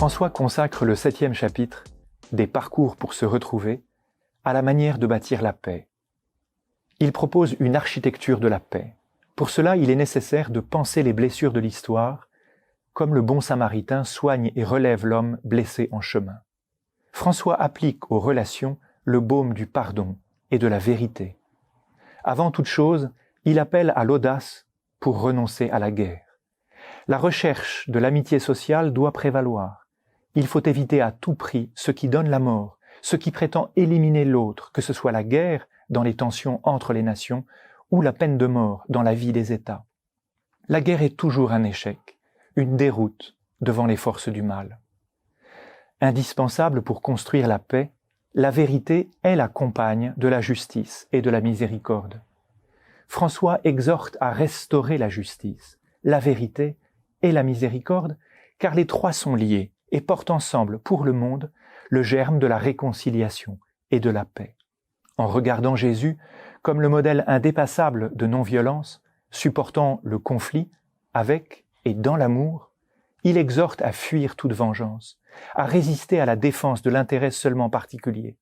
François consacre le 7e chapitre, des parcours pour se retrouver, à la manière de bâtir la paix. Il propose une architecture de la paix. Pour cela, il est nécessaire de penser les blessures de l'histoire, comme le bon samaritain soigne et relève l'homme blessé en chemin. François applique aux relations le baume du pardon et de la vérité. Avant toute chose, il appelle à l'audace pour renoncer à la guerre. La recherche de l'amitié sociale doit prévaloir. Il faut éviter à tout prix ce qui donne la mort, ce qui prétend éliminer l'autre, que ce soit la guerre dans les tensions entre les nations ou la peine de mort dans la vie des États. La guerre est toujours un échec, une déroute devant les forces du mal. Indispensable pour construire la paix, la vérité est la compagne de la justice et de la miséricorde. François exhorte à restaurer la justice, la vérité et la miséricorde, car les trois sont liés et portent ensemble pour le monde le germe de la réconciliation et de la paix. En regardant Jésus comme le modèle indépassable de non-violence, supportant le conflit avec et dans l'amour, il exhorte à fuir toute vengeance, à résister à la défense de l'intérêt seulement particulier.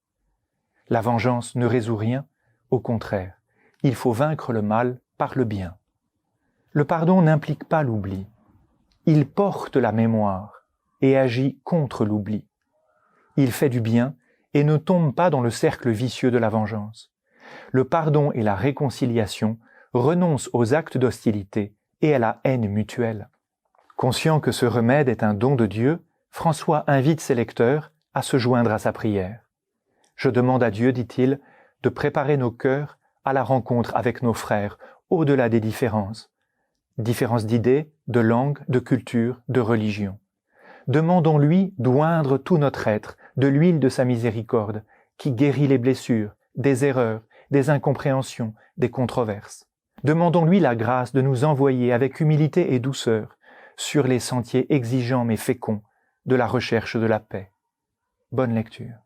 La vengeance ne résout rien, au contraire, il faut vaincre le mal par le bien. Le pardon n'implique pas l'oubli, il porte la mémoire et agit contre l'oubli. Il fait du bien et ne tombe pas dans le cercle vicieux de la vengeance. Le pardon et la réconciliation renoncent aux actes d'hostilité et à la haine mutuelle. Conscient que ce remède est un don de Dieu, François invite ses lecteurs à se joindre à sa prière. « Je demande à Dieu, dit-il, de préparer nos cœurs à la rencontre avec nos frères, au-delà des différences. Différences d'idées, de langue, de culture, de religion. Demandons-lui d'oindre tout notre être de l'huile de sa miséricorde, qui guérit les blessures, des erreurs, des incompréhensions, des controverses. Demandons-lui la grâce de nous envoyer avec humilité et douceur sur les sentiers exigeants mais féconds de la recherche de la paix. Bonne lecture.